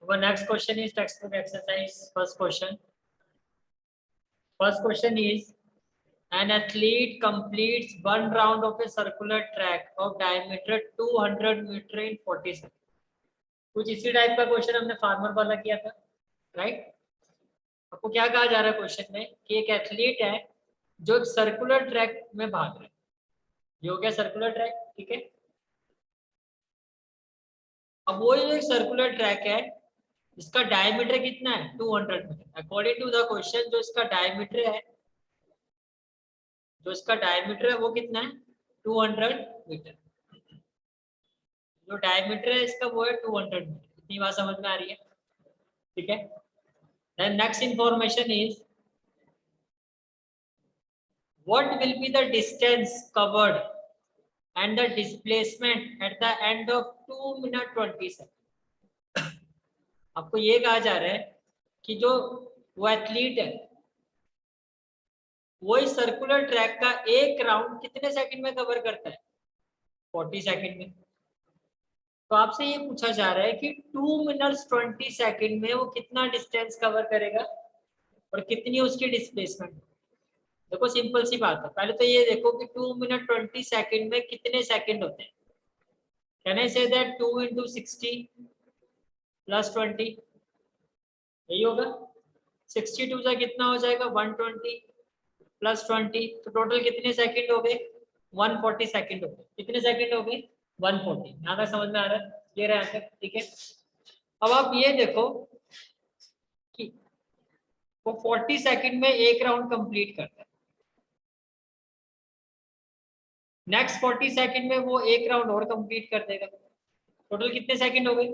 Our next question is textbook exercise. First question. First question is, an athlete completes one round of a circular track of diameter 200 meter in 40 seconds. कुछ इसी type का question हमने farmer वाला किया था, right? आपको क्या कहा जा रहा है क्वेश्चन में कि एक एथलीट है जो एक सर्कुलर ट्रैक में भाग रहा है। ये हो गया सर्कुलर ट्रैक, ठीक है। अब वो जो सर्कुलर ट्रैक है इसका डायमीटर कितना है 200 metre. According to the question जो इसका डायमीटर है वो कितना है 200 मीटर। जो डायमीटर है इसका वो है 200 मीटर। इतनी बात समझ में आ रही है, ठीक है। Then next information is what will be the distance covered and the displacement at the end of 2 minute 20 seconds। आपको ये कहा जा रहा है कि जो वो एथलीट है वो इस सर्कुलर ट्रैक का एक राउंड कितने सेकंड में कवर करता है 40 सेकंड में। तो आपसे ये पूछा जा रहा है कि 2 मिनट्स 20 सेकंड में वो कितना डिस्टेंस कवर करेगा और कितनी उसकी डिस्प्लेसमेंट। देखो सिंपल सी बात है, पहले तो ये देखो कि 2 मिनट 20 सेकंड में कितने सेकंड होते हैं। Can I say that 2 into 60 plus 20 यही होगा। 62 से कितना हो जाएगा 120 प्लस 20, तो टोटल कितने सेकंड हो गए 140 सेकंड हो गए। कितने सेकंड हो गए 140। यहाँ तक समझ में आ रहा है, क्लियर है आंसर, ठीक है। अब आप ये देखो कि वो 40 सेकंड में एक राउंड कंप्लीट करता है, नेक्स्ट 40 सेकंड में वो एक राउंड और कंप्लीट कर देगा। टोटल कितने सेकंड हो गए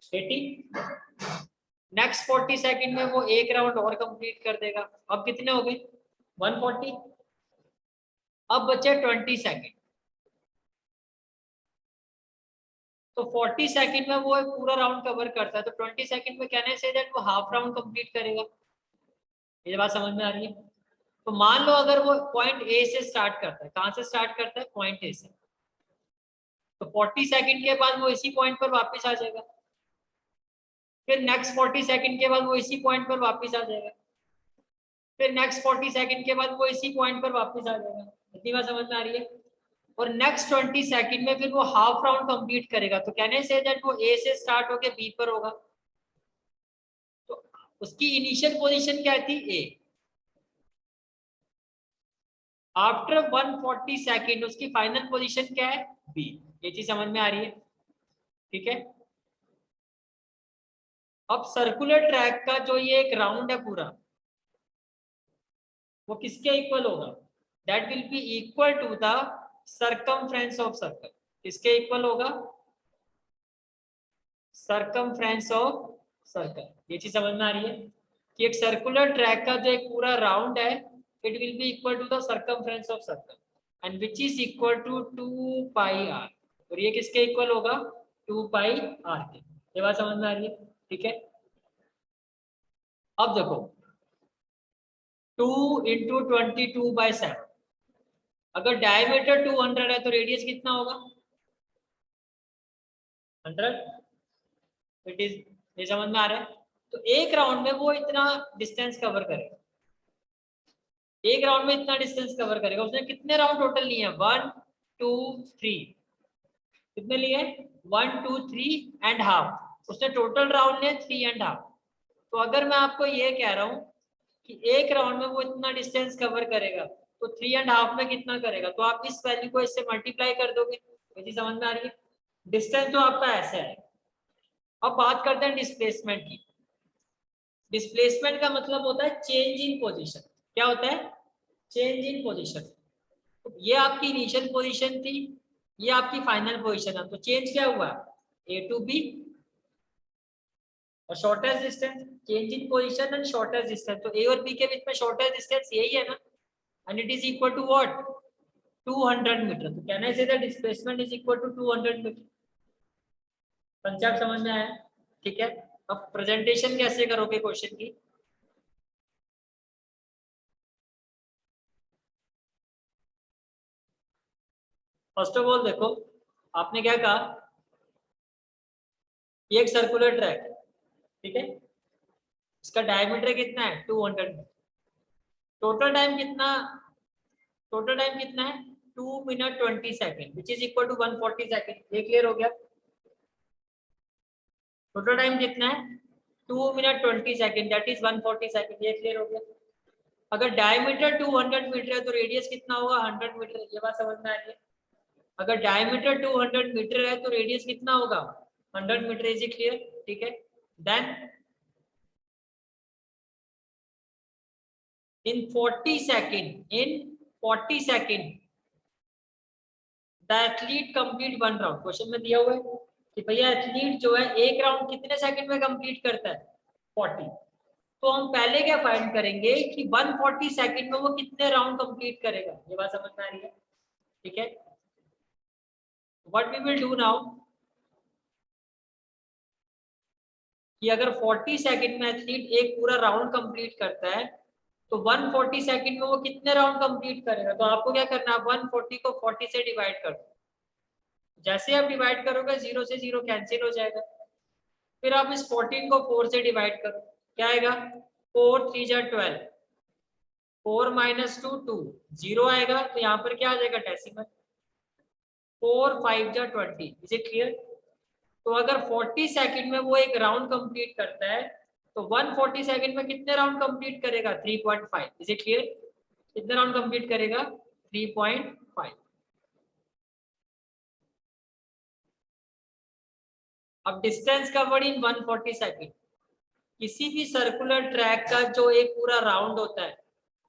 80। नेक्स्ट 40 सेकंड में वो एक राउंड और कंप्लीट कर देगा। अब कितने हो गए 140। अब बचे 20 सेकंड, तो 40 सेकंड में वो एक पूरा राउंड कवर करता है, तो 20 सेकंड में कहने से दैट वो हाफ राउंड कंप्लीट करेगा। ये बात समझ में आ रही है। तो मान लो अगर वो पॉइंट ए से स्टार्ट करता है, कहां से स्टार्ट करता है पॉइंट ए से, तो 40 सेकंड के बाद वो इसी पॉइंट पर वापस आ जाएगा। फिर नेक्स्ट 40 सेकंड के बाद वो इसी पॉइंट पर वापस आ जाएगा। फिर नेक्स्ट 40 सेकंड के बाद वो इसी पॉइंट पर वापस आ जाएगा। इतनी बात समझ में आ रही है। और नेक्स्ट 20 सेकंड में फिर वो हाफ राउंड कंप्लीट करेगा। तो कहने से दैट वो ए से स्टार्ट होके बी पर होगा, तो उसकी इनिशियल पोजीशन क्या थी ए। आफ्टर 140 सेकंड उसकी फाइनल पोजीशन क्या है बी। ये चीज समझ में आ रही है, ठीक है। अब सर्कुलर ट्रैक का जो ये एक राउंड है पूरा वो किसके इक्वल होगा, that will be equal to the circumference of circle. किसके इक्वल होगा सर्कमफ्रेंस ऑफ सर्कल। ये चीज समझ में आ रही है कि एक सर्कुलर ट्रैक का जो एक पूरा राउंड है it will be equal to the circumference of circle and which is equal to 2 pi r. और ये किसके इक्वल होगा 2 पाई आर के। ये बात समझ में आ रही है, ठीक है। अब देखो 2 into 22/7, अगर डायमीटर 200 है तो रेडियस कितना होगा 100। इट इज, ये समझ में आ रहा है। तो एक राउंड में वो इतना डिस्टेंस कवर करेगा, एक राउंड में इतना डिस्टेंस कवर करेगा। उसने कितने राउंड टोटल लिए हैं 1 2 3, कितने लिए 1 2 3 एंड हाफ। उसने टोटल राउंड लिए 3 एंड हाफ। तो अगर मैं आपको ये कह रहा हूँ कि एक राउंड में वो इतना डिस्टेंस कवर करेगा तो 3 एंड हाफ में कितना करेगा, तो आप इस वैल्यू को इससे मल्टीप्लाई कर दोगे। ये समझ में आ रही है। डिस्टेंस तो आपका ऐसा है। अब बात करते हैं डिस्प्लेसमेंट की। डिस्प्लेसमेंट का मतलब होता है चेंज इन पोजीशन। क्या होता है चेंज इन पोजीशन। तो ये आपकी इनिशियल पोजीशन थी, ये आपकी फाइनल पोजीशन है, तो चेंज क्या हुआ ए टू बी। और shortest distance change in position and shortest distance, तो ए और बी के बीच में शॉर्टेस्ट डिस्टेंस यही है ना, and it is equal to what 200 metre. तो कहना है the displacement is equal to 200 metre. Concept समझ में आया, ठीक है। अब प्रेजेंटेशन कैसे करोगे क्वेश्चन की। फर्स्ट ऑफ ऑल देखो आपने क्या कहा ये एक सर्कुलर ट्रैक है, ठीक है, इसका डायमीटर कितना है 200 मीटर। टोटल टाइम कितना, टोटल टाइम कितना है 2 minute 20 second which is equal to 140 second. ये क्लियर हो गया। टोटल टाइम कितना है 2 minute 20 second that is 140 second. ये क्लियर हो गया। अगर डायमीटर 200 मीटर है तो रेडियस कितना होगा 100 मीटर। ये बात समझ में आ रही है। अगर डायमीटर 200 मीटर है तो रेडियस कितना होगा 100 मीटर। इज इट क्लियर, ठीक है। देन in 40 second the athlete complete one round। Question में दिया हुआ है कि भैया एथलीट जो है एक राउंड कितने सेकंड में कंप्लीट करता है 40। तो हम पहले क्या फाइंड करेंगे कि 140 सेकंड में वो कितने राउंड कंप्लीट करेगा। ये बात समझ में आ रही है, ठीक है। What we will do now कि अगर 40 सेकंड में एथलीट एक पूरा राउंड कंप्लीट करता है तो 140 सेकंड में वो कितने राउंड कंप्लीट करेगा। तो आपको क्या करना है 140 को 40 से डिवाइड कर दो। जैसे आप डिवाइड करोगे 0 से 0 कैंसिल हो जाएगा। फिर आप इस 14 को 4 से डिवाइड करो, क्या आएगा 4 3 जा 12, 4 माइनस 2 2 0 आएगा। तो यहाँ पर क्या आ जाएगा डेसिमल। 4 5 जा 20। Is it clear. तो अगर 40 सेकंड में वो एक राउंड कंप्लीट करता है तो 140 सेकंड में कितने राउंड कंप्लीट करेगा 3.5। Is it clear. कितने राउंड कंप्लीट करेगा 3.5। अब डिस्टेंस कवर्ड इन 140 सेकंड। किसी भी सर्कुलर ट्रैक का जो एक पूरा राउंड होता है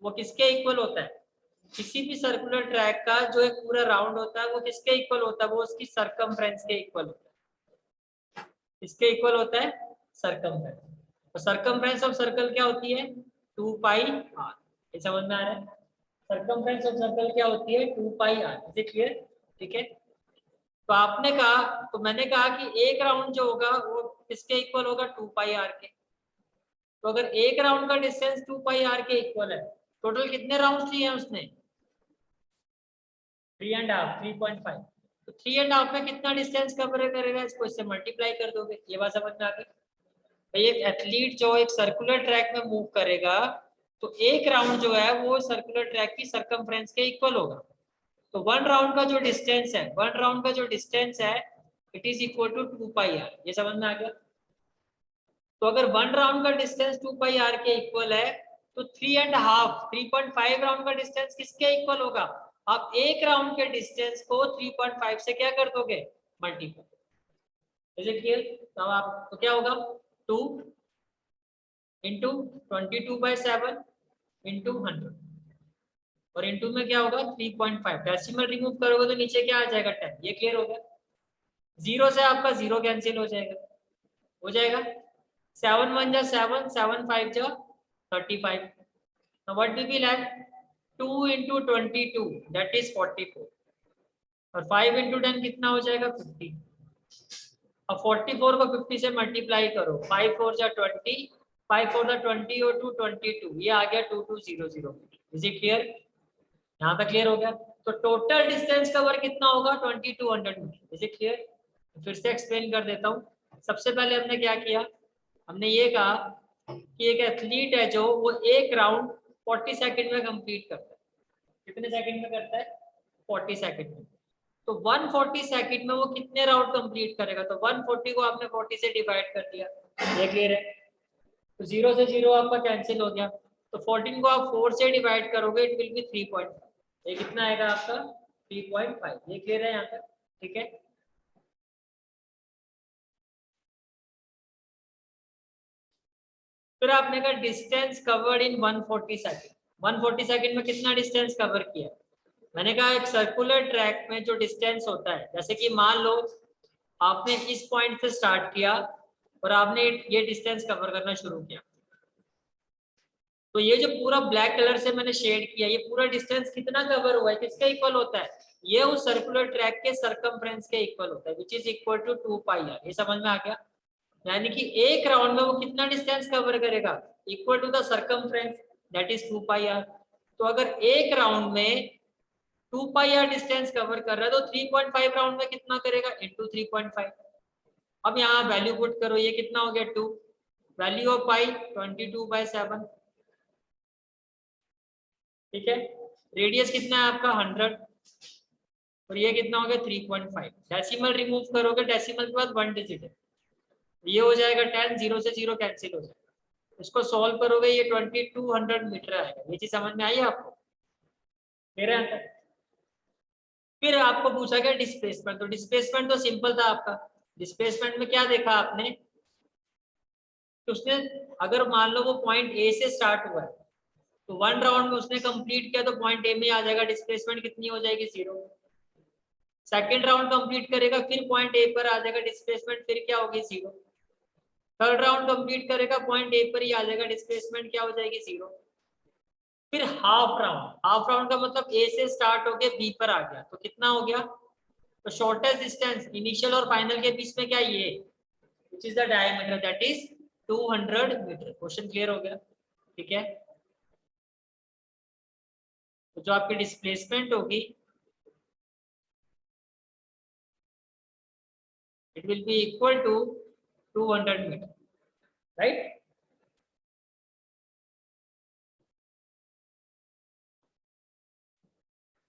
वो किसके इक्वल होता है। किसी भी सर्कुलर ट्रैक का जो एक पूरा राउंड होता है वो किसके इक्वल होता है, वो उसकी सरकमफ्रेंस के इक्वल होता है। किसके इक्वल होता है सरकमफ्रेंस। तो सरकमफ्रेंस ऑफ सर्कल क्या होती है 2 पाई आर। ये समझ में आ रहा है। सरकमफ्रेंस ऑफ सर्कल क्या होती है 2 pi are. Is it clear, ठीक है। तो आपने कहा, तो मैंने कहा कि एक राउंड जो होगा वो किसके इक्वल होगा 2 पाई आर के। तो अगर एक राउंड का डिस्टेंस 2 पाई आर के इक्वल है, टोटल कितने राउंड लिए हैं उसने 3.5 3.5। तो 3.5 में कितना डिस्टेंस कवर करेगा, इसको इससे मल्टीप्लाई कर दोगे। ये बात समझ में आ गई। भाई एक एथलीट जो एक सर्कुलर ट्रैक में मूव करेगा तो एक राउंड जो है वो सर्कुलर ट्रैक की सरकमफ्रेंस के इक्वल होगा। तो वन राउंड का जो डिस्टेंस है, वन राउंड का जो डिस्टेंस है it is equal to 2 pi r. ये समझ में आ गया। तो अगर वन राउंड का डिस्टेंस 2 पाई आर के इक्वल है तो 3.5 राउंड का डिस्टेंस किसके इक्वल होगा। आप एक राउंड के डिस्टेंस को 3.5 से क्या कर दोगे मल्टीप्लाई। Is it clear. तो आप तो क्या होगा 2 इंटू 22/7 इंटू 100 और इंटू में क्या होगा 3.5। डेसिमल रिमूव करोगे तो नीचे क्या आ जाएगा 10। ये क्लियर हो गया। 0 से आपका 0 कैंसिल हो जाएगा, हो जाएगा 7 1 जा 7 7 5 जा 35। now what will be left 2 into 22 that is 44 और 5 into 10 कितना हो जाएगा 50। अब 44 को 50 से मल्टीप्लाई करो 5 4 जा 20 5 4 जा 20 और 2 22 ये आ गया 2200। Is it clear. यहाँ तक क्लियर हो गया। तो टोटल डिस्टेंस कवर कितना होगा 2200 मीटर। Is it clear. फिर से एक्सप्लेन कर देता हूँ। सबसे पहले हमने क्या किया, हमने ये कहा कि एक एथलीट है जो वो एक राउंड 40 सेकंड में कंप्लीट करता है। कितने सेकंड में करता है 40 सेकंड में। तो 140 सेकंड में वो कितने राउंड कंप्लीट करेगा। तो 140 को आपने 40 से डिवाइड कर दिया। ये क्लियर है। तो 0 से 0 आपका कैंसिल हो गया। तो 14 को आप 4 से डिवाइड करोगे इट विल बी 3.5। ये कितना आएगा आपका 3.5। ये क्लियर है यहाँ तक, ठीक है। फिर आपने कहा distance covered in 140 second. 140 second में कितना डिस्टेंस कवर किया। मैंने कहा एक सर्कुलर ट्रैक में जो डिस्टेंस होता है, जैसे कि मान लो आपने इस पॉइंट से स्टार्ट किया और आपने ये डिस्टेंस कवर करना शुरू किया। तो ये जो पूरा ब्लैक कलर से मैंने शेड किया, ये पूरा डिस्टेंस कितना कवर हुआ है, किसके इक्वल होता है, ये उस सर्कुलर ट्रैक के सरकमफ्रेंस के इक्वल होता है which is equal to 2 pi r. ये समझ में आ गया। यानी कि एक राउंड में वो कितना डिस्टेंस कवर करेगा equal to the circumference that is 2 pi r. तो अगर एक राउंड में 2 पाई आर डिस्टेंस कवर कर रहा है तो 3.5 राउंड में कितना करेगा इंटू 3.5। अब यहाँ वैल्यू पुट करो, ये कितना हो गया 2, वैल्यू ऑफ पाई 22/7, ठीक है। रेडियस कितना है आपका 100, और ये कितना हो गया 3.5। डेसिमल रिमूव करोगे, डेसिमल के बाद 1 डिजिट है, ये हो जाएगा 10, 0 से 0 कैंसिल हो जाएगा। इसको सॉल्व करोगे ये 2200 मीटर आएगा। ये चीज समझ में आई आपको मेरे अंदर? फिर आपको पूछा गया डिस्प्लेसमेंट, तो डिस्प्लेसमेंट तो सिंपल था आपका। डिस्प्लेसमेंट में क्या देखा आपने, तो उसने अगर मान लो वो पॉइंट ए से स्टार्ट हुआ है, तो 1 राउंड में उसने कंप्लीट किया तो पॉइंट ए में आ जाएगा, डिस्प्लेसमेंट कितनी हो जाएगी 0। सेकंड राउंड कंप्लीट करेगा, फिर पॉइंट ए पर आ जाएगा, डिस्प्लेसमेंट फिर क्या होगी 0। थर्ड राउंड कंप्लीट करेगा, पॉइंट ए पर ही आ जाएगा, डिस्प्लेसमेंट क्या हो जाएगी 0। फिर हाफ राउंड, हाफ राउंड का मतलब ए से स्टार्ट होके बी पर आ गया, तो कितना हो गया, तो शॉर्टेस्ट डिस्टेंस इनिशियल और फाइनल के बीच में क्या, ये which is the diameter, that is 200 metre. Question clear हो गया, ठीक है। तो जो आपकी डिस्प्लेसमेंट होगी, it will be equal to 200 metre, right.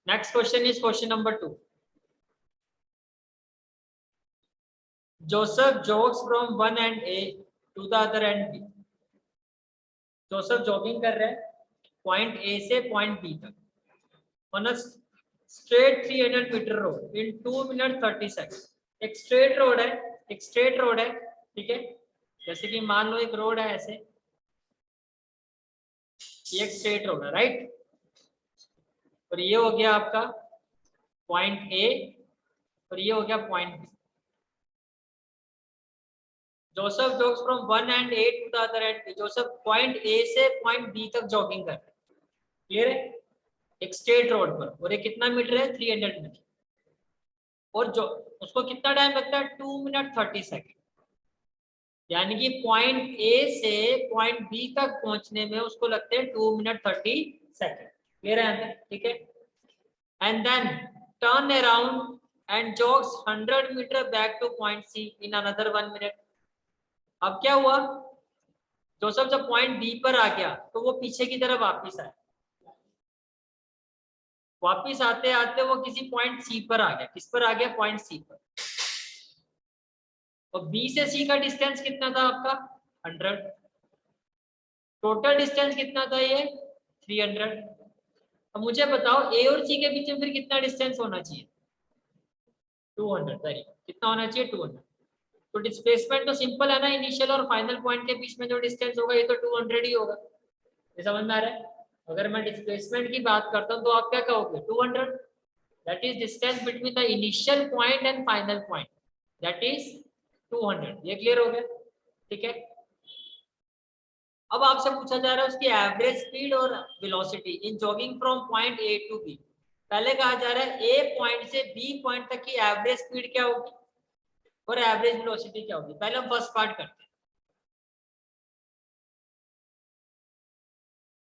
Next question is question number 2। Joseph jogs from one end A to the other end B. Joseph jogging कर रहा है पॉइंट ए से पॉइंट बी तक on a straight 300 metre road in 2 minute 30 second. एक straight road है, एक straight road है, ठीक है। जैसे कि मान लो एक रोड है ऐसे, ये एक स्ट्रेट रोड है, राइट। और ये हो गया आपका पॉइंट ए, और ये हो गया point B. Joseph jogs from one end A to the other end B. Joseph point A से पॉइंट बी तक जॉगिंग कर रहा है, क्लियर है, एक स्ट्रेट रोड पर। और ये कितना मीटर है 300 मीटर। और जो उसको कितना टाइम लगता है 2 मिनट 30 सेकंड। यानी कि पॉइंट ए से पॉइंट बी तक पहुंचने में उसको लगते हैं 2 मिनट 30 सेकंड, क्लियर है, ठीक है। And then turn around and jogs 100 metre back to point C in another 1 minute. अब क्या हुआ, जोसेफ जब पॉइंट बी पर आ गया तो वो पीछे की तरफ वापिस आया। वापिस आते आते वो किसी पॉइंट सी पर आ गया। किस पर आ गया, पॉइंट सी पर। और बी से सी का डिस्टेंस कितना था आपका 100। टोटल डिस्टेंस कितना था ये 300। अब मुझे बताओ ए और सी के बीच में फिर कितना डिस्टेंस होना चाहिए 200, सॉरी कितना होना चाहिए 200। तो डिस्प्लेसमेंट तो सिंपल है ना, इनिशियल और फाइनल पॉइंट के बीच में जो डिस्टेंस होगा ये तो 200 ही होगा। ये समझ में आ रहा है? अगर मैं डिस्प्लेसमेंट की बात करता हूँ तो आप क्या कहोगे 200, that is distance between the initial point and final point, that is 200। ये क्लियर हो गया, ठीक है। अब आपसे पूछा जा रहा है उसकी एवरेज स्पीड और velocity in jogging from point A to B. पहले कहा जा रहा है ए पॉइंट से बी पॉइंट तक की एवरेज स्पीड क्या होगी और एवरेज वेलोसिटी क्या होगी। पहले हम फर्स्ट पार्ट करते हैं।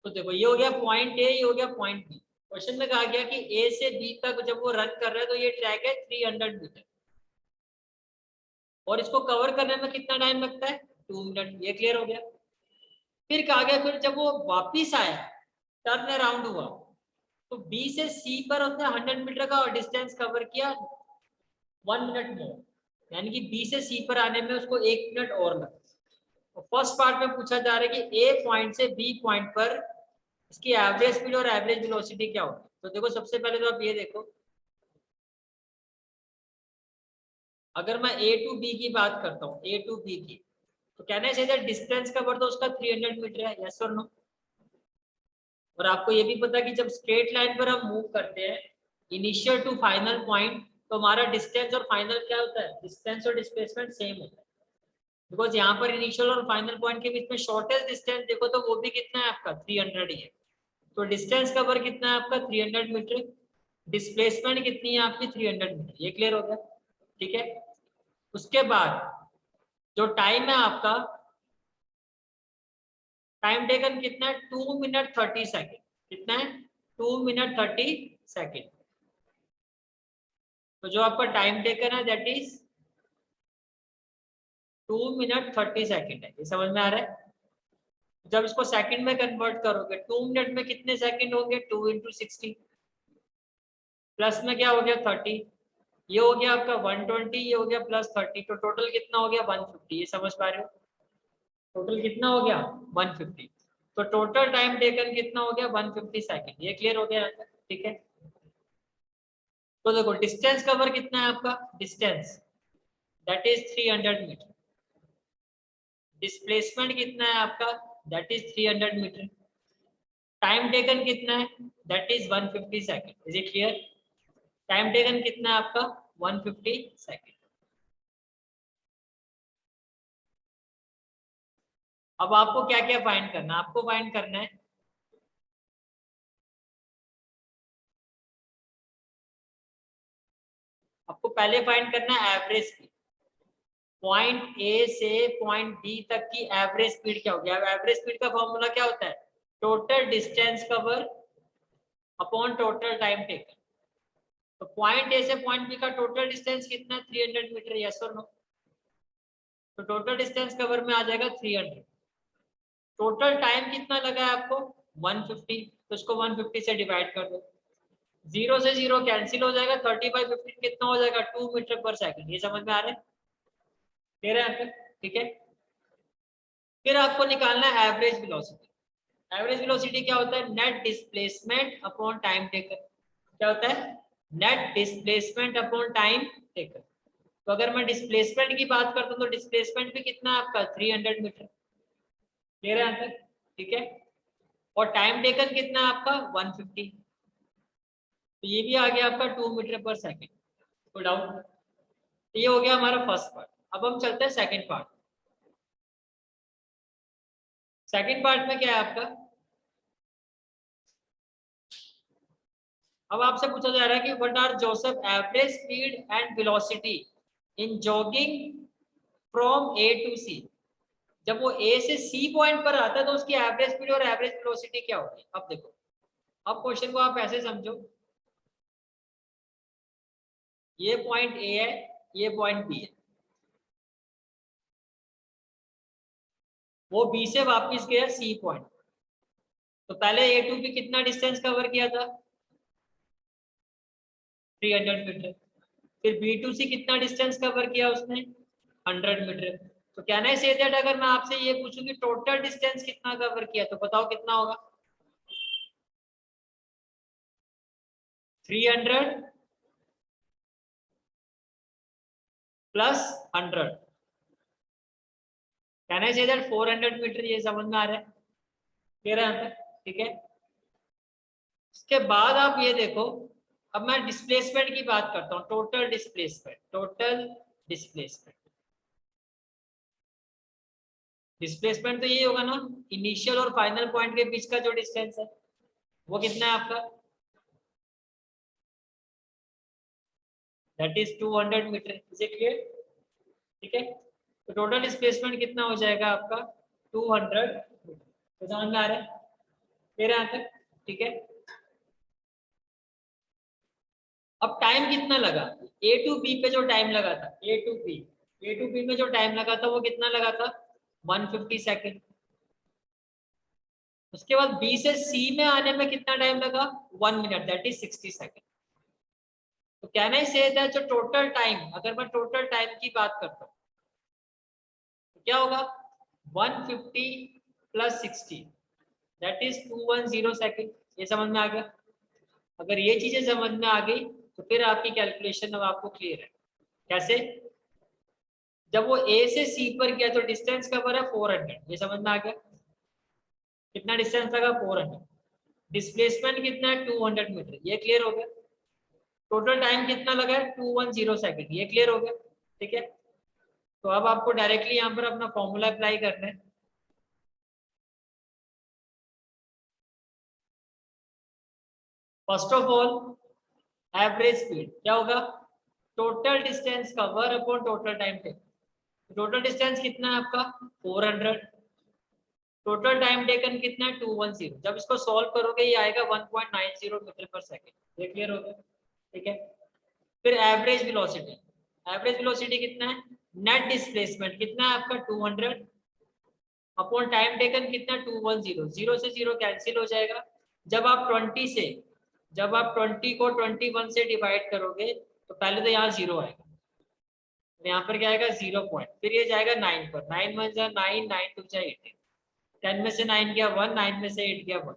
तो देखो ये हो गया पॉइंट ए, ये हो गया पॉइंट बी। क्वेश्चन में कहा गया कि ए से बी तक जब वो रन कर रहा है तो ये ट्रैक है 300 मीटर, और इसको कवर करने में कितना टाइम लगता है 2 मिनट। ये क्लियर हो गया। फिर कहा गया फिर जब वो वापिस आया, टर्न अराउंड हुआ, तो बी से सी पर उसने 100 मीटर का डिस्टेंस कवर किया 1 मिनट मोर, यानी कि बी से सी पर आने में उसको 1 मिनट और लगा। तो फर्स्ट पार्ट में पूछा जा रहा है कि ए पॉइंट से बी पॉइंट पर इसकी एवरेज स्पीड और एवरेज वेलोसिटी क्या होगी। तो देखो सबसे पहले तो आप ये देखो, अगर मैं ए टू बी की बात करता हूँ, ए टू बी की, तो कहना चाहिए डिस्टेंस कवर तो उसका 300 मीटर है, यस और नो। और आपको ये भी पता कि जब स्ट्रेट लाइन पर हम मूव करते हैं इनिशियल टू फाइनल पॉइंट, तो हमारा डिस्टेंस और फाइनल क्या होता है, डिस्टेंस और डिस्प्लेसमेंट सेम होता है। बिकॉज यहाँ पर इनिशियल और फाइनल पॉइंट के बीच में शॉर्टेस्ट डिस्टेंस देखो तो वो भी कितना है आपका 300 ही है। तो डिस्टेंस कवर कितना है आपका 300 मीटर, डिस्प्लेसमेंट कितनी है आपकी 300 मीटर। ये क्लियर हो गया, ठीक है। उसके बाद जो टाइम है आपका, टाइम टेकन कितना है 2 मिनट 30 सेकेंड। कितना है 2 मिनट 30 सेकेंड। तो जो आपका टाइम टेकन है दैट इज 2 मिनट 30 सेकंड है, ये समझ में आ रहा है। जब इसको सेकंड में कन्वर्ट करोगे 2 मिनट में कितने सेकंड होंगे, 2 इंटू 60 प्लस में क्या हो गया 30, ये हो गया आपका 120, ये हो गया प्लस 30, तो टोटल कितना हो गया 150, ये समझ पा रहे हो, टोटल कितना हो गया 150। तो टोटल टाइम टेकन कितना हो गया 150 सेकंड, ये क्लियर हो गया यहाँ तक, ठीक है। तो देखो डिस्टेंस कवर कितना है आपका, distance that is 300 metre, displacement कितना है आपका, that is 300 metre, time taken कितना है, that is 150 second, is it clear. Time taken कितना है आपका 150 सेकंड। अब आपको क्या क्या फाइंड करना है, आपको फाइंड करना है आपको पहले फाइंड करना है एवरेज स्पीड, पॉइंट ए से पॉइंट बी तक की एवरेज स्पीड क्या होगी। एवरेज स्पीड का फॉर्मूला क्या होता है, total distance cover upon total time taken. तो पॉइंट ए से पॉइंट बी का टोटल डिस्टेंस कितना है 300 मीटर, यस और नो। तो टोटल डिस्टेंस कवर में आ जाएगा 300। टोटल टाइम कितना लगा है आपको 150, तो इसको 150 से डिवाइड कर दो, 0 से 0 कैंसिल हो जाएगा, 30/15 कितना हो जाएगा 2 मीटर पर सेकंड, ये समझ में आ रहा है, क्लियर है, ठीक है। फिर आपको निकालना है एवरेज वेलोसिटी। एवरेज वेलोसिटी क्या होता है, net displacement upon time taken. क्या होता है, net displacement upon time taken. तो अगर मैं डिस्प्लेसमेंट की बात करता हूँ तो डिस्प्लेसमेंट भी कितना है आपका 300 मीटर, क्लियर है आंसर, ठीक है। और टाइम टेकन कितना है आपका 150, तो ये भी आ गया आपका 2 मीटर पर सेकंड, कोई डाउट। तो ये हो गया हमारा फर्स्ट पार्ट। अब हम चलते हैं सेकंड पार्ट। सेकंड पार्ट में क्या है आपका, अब आपसे पूछा जा रहा है कि what are Joseph average speed and velocity in jogging from A to C. जब वो ए से सी पॉइंट पर आता है तो उसकी एवरेज स्पीड और एवरेज वेलोसिटी क्या होगी। अब देखो, अब क्वेश्चन को आप ऐसे समझो, ये पॉइंट ए है, ये पॉइंट बी है, वो बी से वापस गया सी पॉइंट। तो पहले ए टू बी कितना डिस्टेंस कवर किया था 300 मीटर, फिर बी टू सी कितना डिस्टेंस कवर किया उसने 100 मीटर। तो कहना है से दैट अगर मैं आपसे ये पूछूं कि टोटल डिस्टेंस कितना कवर किया तो बताओ कितना होगा 300 प्लस 100, कहना है से दैट 400 मीटर, ये समझ में आ रहा है, क्लियर है आंसर, ठीक है। इसके बाद आप ये देखो, अब मैं डिस्प्लेसमेंट की बात करता हूँ, total displacement, total displacement. Displacement तो ये होगा ना, इनिशियल और फाइनल पॉइंट के बीच का जो डिस्टेंस है वो कितना है आपका, that is 200 metre, is it clear, ठीक है। तो टोटल डिस्प्लेसमेंट कितना हो जाएगा आपका 200 मीटर, तो समझ में आ रहा है मेरे यहाँ तक, ठीक है। अब टाइम कितना लगा, ए टू बी पे जो टाइम लगा था, ए टू बी में जो टाइम लगा था वो कितना लगा था 150 सेकेंड। उसके बाद बी से सी में आने में कितना टाइम लगा 1 मिनट, दैट इज 60 सेकेंड। तो कहना ही से था जो टोटल टाइम, अगर मैं टोटल टाइम की बात करता हूँ तो क्या होगा 150 प्लस 60 दैट इज 210 सेकेंड, ये समझ में आ गया। अगर ये चीजें समझ में आ गई तो फिर आपकी कैलकुलेशन अब आपको क्लियर है। कैसे, जब वो ए से सी पर गया तो डिस्टेंस कवर है 400, ये समझ में आ गया, कितना डिस्टेंस लगा 400, डिस्प्लेसमेंट कितना है 200 मीटर, ये क्लियर हो गया। टोटल टाइम कितना लगा है 210 सेकंड, ये क्लियर हो गया, ठीक है। तो अब आपको डायरेक्टली यहाँ पर अपना फॉर्मूला अप्लाई करना है। First of all average speed क्या होगा, total distance cover upon total time taken. Total distance कितना है आपका 400, टोटल टाइम टेकन कितना है 210। जब इसको सॉल्व करोगे ये आएगा 1.90 मीटर पर सेकेंड, ये क्लियर हो गया, ठीक है। फिर एवरेज वेलोसिटी, एवरेज वेलोसिटी कितना है नेट डिस्प्लेसमेंट कितना है आपका 200 अपॉन टाइम टेकन कितना 210, 0 से 0 कैंसिल हो जाएगा। जब आप 20 को 21 से डिवाइड करोगे तो पहले तो यहाँ 0 आएगा, यहाँ पर क्या आएगा 0 पॉइंट, फिर ये जाएगा 9 पर, 9 1 जा 9, 9 2 जा 18, 10 में से 9 गया 1, 9 में से 8 गया 1,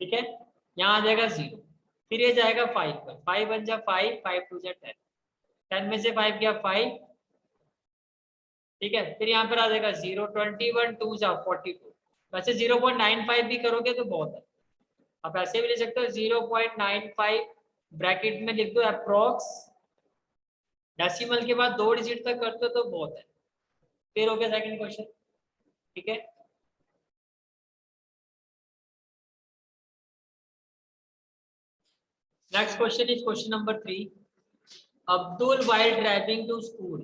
ठीक है। यहाँ आ जाएगा 0, फिर ये जाएगा 5 पर, 5 1 जा 5, 5 2 जा 10, 10 में से 5 गया 5, ठीक है। फिर यहाँ पर आ जाएगा 0, 21 2 जा 42, वैसे 0.95 भी करोगे तो बहुत है, आप ऐसे भी ले सकते हो 0.95 ब्रैकेट में लिख दो अप्रोक्स, डेसिमल के बाद 2 डिजिट तक करते हो तो बहुत है। फिर हो गया सेकंड क्वेश्चन, ठीक है। Next question is question number 3। Abdul while driving to school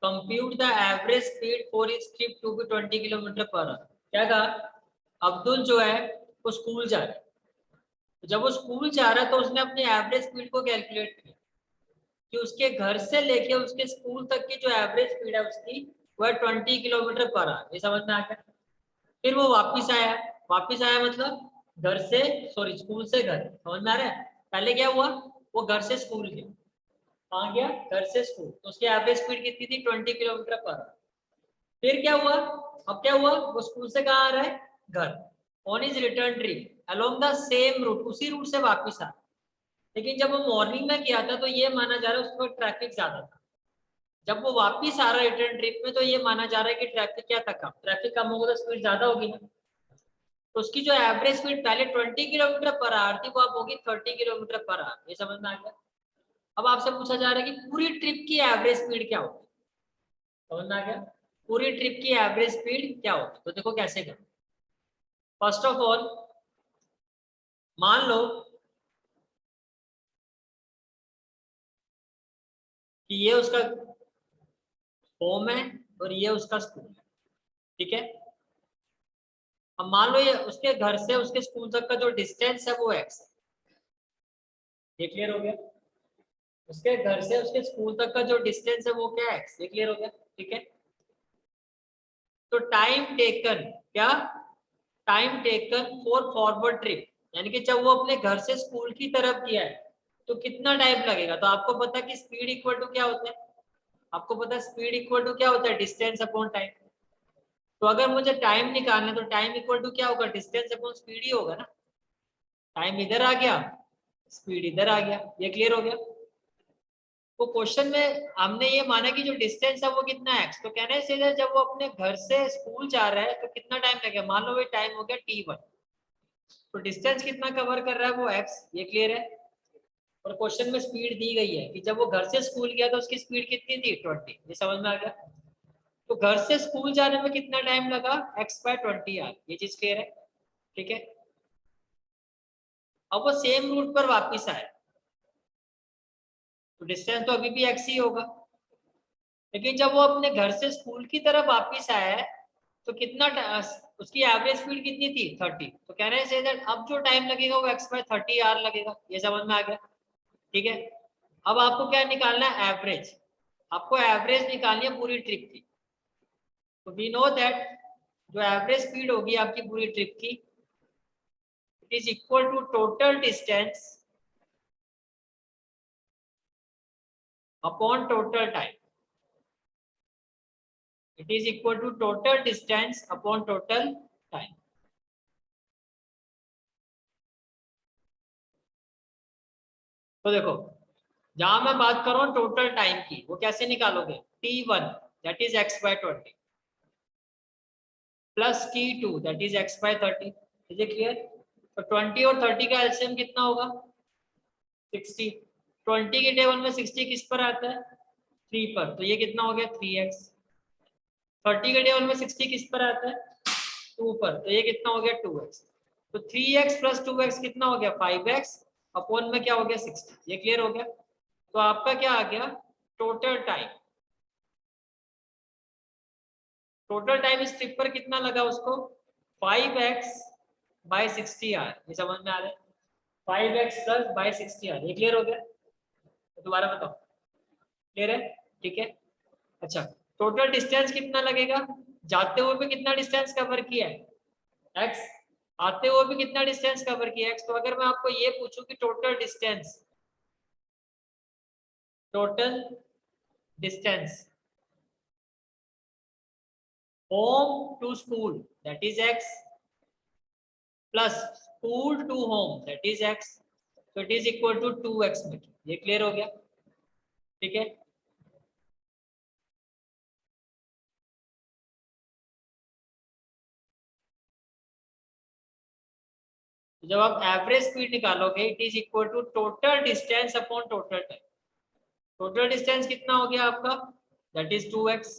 compute the average speed for his trip to be 20 kilometre per our. क्या कहा, अब्दुल जो है वो स्कूल जा रहा है, तो जब वो स्कूल जा रहा है तो उसने अपनी एवरेज स्पीड को कैलकुलेट किया कि उसके घर से लेके उसके स्कूल तक की जो एवरेज स्पीड है उसकी वह 20 किलोमीटर पर आवर। ये समझ में आ गया। फिर वो वापिस आया मतलब घर से, सॉरी स्कूल से घर, समझ में आ रहा है। पहले क्या हुआ, वो घर से स्कूल गया, कहाँ गया, घर से स्कूल, तो उसकी एवरेज स्पीड कितनी थी 20 किलोमीटर पर आवर। फिर क्या हुआ, अब क्या हुआ, वो स्कूल से कहाँ आ रहा है, घर। On his return trip along the same route, उसी रूट से वापिस आ, लेकिन जब वो मॉर्निंग में किया था तो ये माना जा रहा है उसको ट्रैफिक ज्यादा था। जब वो वापिस आ रहा है रिटर्न ट्रिप में तो ये माना जा रहा है कि ट्रैफिक क्या था, कम, ट्रैफिक कम होगा तो स्पीड ज्यादा होगी ना। तो उसकी जो एवरेज स्पीड पहले 20 किलोमीटर पर आवर थी वो अब होगी 30 किलोमीटर पर आवर। ये समझ में आ गया। अब आपसे पूछा जा रहा है कि पूरी ट्रिप की एवरेज स्पीड क्या होगी, समझ में आ गया। पूरी ट्रिप की एवरेज स्पीड क्या होगी, तो देखो कैसे करें। फर्स्ट ऑफ ऑल मान लो कि ये उसका होम है और ये उसका स्कूल है, ठीक है। अब मान लो ये उसके घर से उसके स्कूल तक का जो डिस्टेंस है वो x है। ये क्लियर हो गया। उसके घर से उसके स्कूल तक का जो डिस्टेंस है वो क्या है, x। ये क्लियर हो गया, ठीक है। तो टाइम टेकन क्या, time taken for forward trip, यानी कि जब वो अपने घर से स्कूल की तरफ किया है तो कितना टाइम लगेगा। तो आपको पता है कि स्पीड इक्वल टू क्या होता है, आपको पता है स्पीड इक्वल टू क्या होता है, डिस्टेंस अपॉन टाइम। तो अगर मुझे टाइम निकालना है तो टाइम इक्वल टू क्या होगा, डिस्टेंस अपॉन स्पीड ही होगा ना। टाइम इधर आ गया, स्पीड इधर आ गया। ये क्लियर हो गया। तो क्वेश्चन में हमने ये माना कि जो डिस्टेंस है वो कितना है, x। तो कहने से जब वो अपने घर से स्कूल जा रहा है तो कितना टाइम लगेगा, मान लो भाई टाइम हो गया t1, तो डिस्टेंस कितना कवर कर रहा है वो x। ये क्लियर है। और क्वेश्चन में स्पीड दी गई है कि जब वो घर से स्कूल गया तो उसकी स्पीड कितनी थी 20। ये समझ में आ गया। तो घर से स्कूल जाने में कितना टाइम लगा, x/20 आर। ये चीज क्लियर है, ठीक है। अब वो सेम रूट पर वापिस आए तो डिस्टेंस तो अभी भी x ही होगा, लेकिन जब वो अपने घर से स्कूल की तरफ वापिस आया है तो कितना उसकी एवरेज स्पीड कितनी थी 30। तो कह रहे हैं से दैट अब जो टाइम लगेगा वो x/30 आर लगेगा। ये समझ में आ गया, ठीक है। अब आपको क्या निकालना है, एवरेज। आपको एवरेज निकालनी है पूरी ट्रिप की। तो वी नो दैट जो एवरेज स्पीड होगी आपकी पूरी ट्रिप की it is equal to total distance upon total time. It is equal to total distance upon total time. तो देखो जहां मैं बात कर रहा हूं टोटल टाइम की, वो कैसे निकालोगे, t1 that is x/20 plus t2 that is x/30। Is it clear. तो 20 और 30 का एलसीएम कितना होगा 60। 20 के टेबल में 60 किस पर आता है 3 पर, तो ये कितना हो गया 3x। 30 के टेबल में 60 किस पर आता है 2 पर, तो ये कितना हो गया 2x। तो 3x प्लस 2x कितना हो गया 5x अपॉन में क्या हो गया 60। ये क्लियर हो गया। तो आपका क्या आ गया टोटल टाइम, टोटल टाइम इस ट्रिप पर कितना लगा उसको 5x/60 आर। ये समझ में आ रहा है, 5x+/60 आर। ये क्लियर हो गया। तो दोबारा बताओ, क्लियर है, ठीक है। अच्छा, टोटल डिस्टेंस कितना लगेगा? जाते हुए भी कितना डिस्टेंस कवर किया है x, आते हुए भी कितना डिस्टेंस कवर किया है x। तो अगर मैं आपको ये पूछूं कि total distance home to school that is x plus school to home that is x, तो it is equal to 2x metre. ये क्लियर हो गया? ठीक है, जब आप एवरेज स्पीड निकालोगे it is equal to total distance upon total time. Total distance कितना हो गया आपका? That is 2x।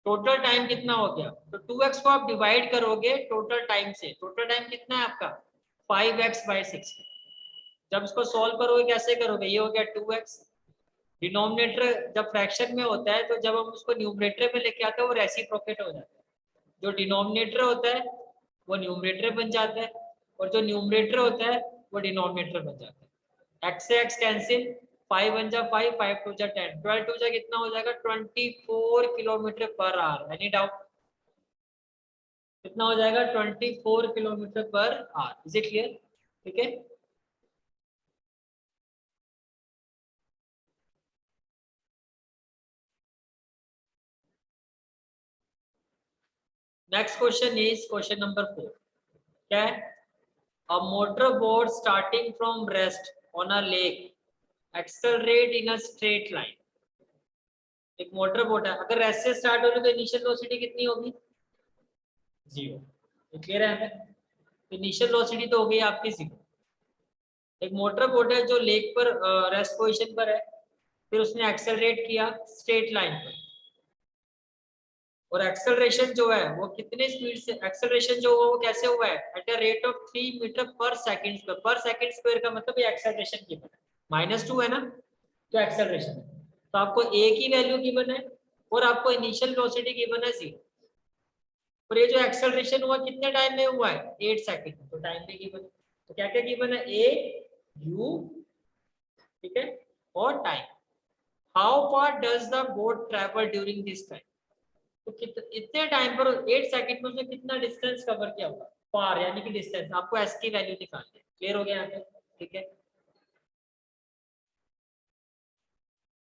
Total time कितना हो गया? तो 2x को आप डिवाइड करोगे टोटल टाइम से। टोटल टाइम कितना है आपका? 5x/6। जब इसको सॉल्व करोगे कैसे करोगे? ये हो गया 2x। डिनोमिनेटर जब फ्रैक्शन में होता है तो जब हम उसको न्यूमरेटर में लेके आते हैं वो रेसिप्रोकेट हो जाता है। जो डिनोमिनेटर होता है वो न्यूमरेटर बन जाता है और जो न्यूमरेटर होता है वो डिनोमिनेटर बन जाता है। x से x कैंसिल, 5 1 जा 5, 5 2 जा 10, 12 2 जा कितना हो जाएगा? 24 kilometre per our. Any doubt? कितना हो जाएगा? 24 kilometre per our. Is it clear? ठीक है, next question is question number 4। क्या है? A motor boat starting from rest on a lake accelerate in a straight line. एक मोटर बोट है, अगर रेस्ट से स्टार्ट हो रही तो इनिशियल वेलोसिटी कितनी होगी? 0। क्लियर है? इनिशियल वेलोसिटी तो हो गई आपकी 0। एक मोटर बोट है जो लेक पर रेस्ट पोजीशन पर है, फिर उसने एक्सेलरेट किया स्ट्रेट लाइन पर, और एक्सेलरेशन जो है वो कितने स्पीड से एक्सेलरेशन जो हुआ वो कैसे हुआ है? At a rate of 3 metre per second square. Per second square का मतलब ये एक्सेलरेशन गिवन है, -2 है ना, तो एक्सेलरेशन है। तो आपको a की वैल्यू गिवन है और आपको इनिशियल वेलोसिटी गिवन है 0, और ये जो एक्सेलरेशन हुआ कितने टाइम में हुआ है? 8 सेकंड में। तो टाइम भी गिवन है, तो क्या क्या गिवन है? a, u, ठीक है, और time. How far does the boat travel during this time? तो इतने टाइम पर 8 सेकंड में उसने कितना डिस्टेंस कवर किया होगा? फार यानी कि डिस्टेंस। आपको एस की वैल्यू निकालनी है। क्लियर हो गया यहाँ पे? ठीक है,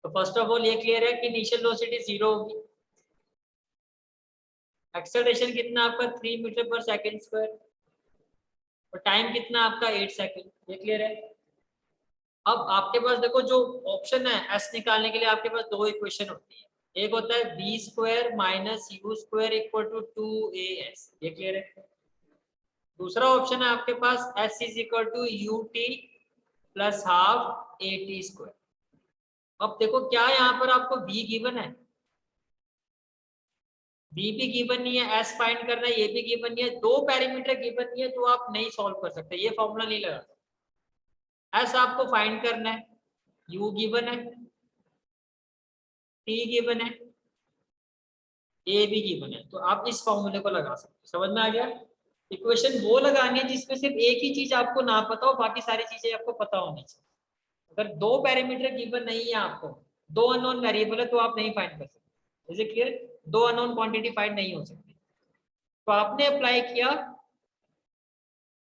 तो फर्स्ट ऑफ ऑल ये क्लियर है कि इनिशियल वेलोसिटी 0 होगी, एक्सेलरेशन कितना आपका 3 मीटर पर सेकंड स्क्वायर, और टाइम कितना आपका 8 सेकंड। ये क्लियर है? अब आपके पास देखो जो ऑप्शन है एस निकालने के लिए आपके पास दो इक्वेशन होती है। एक होता है b square minus u square equal to 2as। ये क्लियर है? दूसरा ऑप्शन है आपके पास s is equal to u t plus half a t square. अब देखो क्या यहाँ पर आपको बी गिवन है, बी भी गिवन नहीं है, एस फाइंड करना है ये भी गिवन नहीं है, दो पैरामीटर गिवन नहीं है, तो आप नहीं सॉल्व कर सकते, ये फॉर्मूला नहीं लगा सकते। एस आपको फाइंड करना है, यू गिवन है, टी गिवन है, ए भी गिवन है, तो आप इस फॉर्मूले को लगा सकते हो। समझ में आ गया? इक्वेशन वो लगानी है जिसमें सिर्फ एक ही चीज आपको ना पता हो, बाकी सारी चीजें आपको पता होनी चाहिए। अगर दो पैरामीटर गिवन नहीं है आपको, दो अननोन वेरिएबल है, तो आप नहीं फाइंड कर सकते। Is it clear? दो अननोन क्वांटिटी फाइंड नहीं हो सकती। तो आपने अप्लाई किया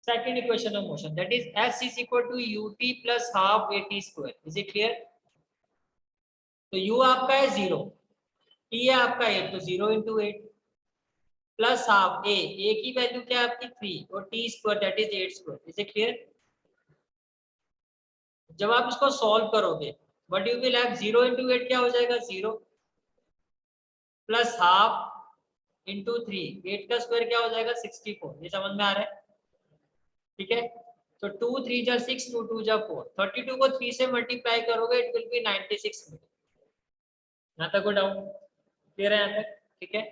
second equation of motion that is s is equal to ut plus half at square. Is it clear? तो u आपका है 0, t है आपका 8, तो 0 इंटू 8 प्लस हाफ a की वैल्यू क्या है आपकी 3, और t square that is 8 square. Is it clear? जब आप इसको सॉल्व करोगे but you will have 0 into 8 क्या हो जाएगा? 0 प्लस हाफ इंटू 3, 8 का स्क्वायर क्या हो जाएगा? 64। ये समझ में आ रहा है? ठीक है, तो 2 3 जा 6, 2 2 जा 4, 32 को 3 से मल्टीप्लाई करोगे इट विल बी 96 मीटर। यहाँ तक कोई डाउट? क्लियर है यहाँ तक? ठीक है,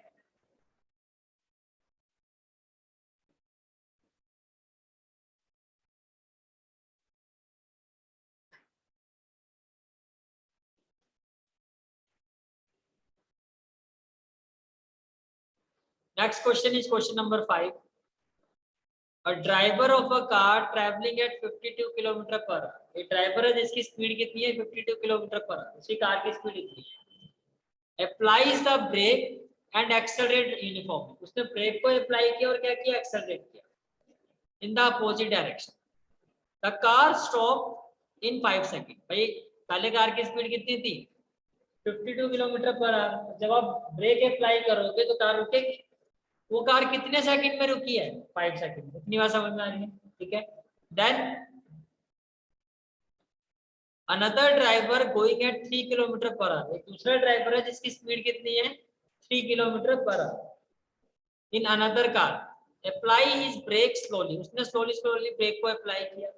next question is question number 5। A driver of a car traveling at 52 kilometre per hour, एक ड्राइवर है जिसकी स्पीड कितनी है 52 किलोमीटर पर आवर, उसकी कार की स्पीड इतनी है। Applies the brake and accelerate uniformly, उसने ब्रेक को अप्लाई किया और क्या किया, एक्सेलरेट किया in the opposite direction. The car stopped in 5 seconds. भाई पहले कार की स्पीड कितनी थी 52 किलोमीटर पर आवर, जब आप ब्रेक अप्लाई करोगे तो कार रुकेगी। वो कार कितने सेकंड में रुकी है 5 सेकंड, इतनी बात समझ में आ रही है, ठीक है। Then another driver going at 3 kilometre per hour, एक दूसरा ड्राइवर है जिसकी स्पीड कितनी है 3 kilometre per hour in another car, apply his brake slowly, उसने स्लोली स्लोली ब्रेक को अप्लाई किया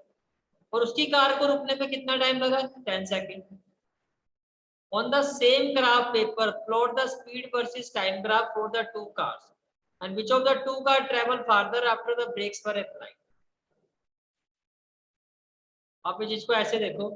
और उसकी कार को रुकने में कितना टाइम लगा 10 second. On the same graph paper, plot the speed versus time graph for the two cars and which of the two car travel farther after the brakes were applied. आप इस चीज को ऐसे देखो,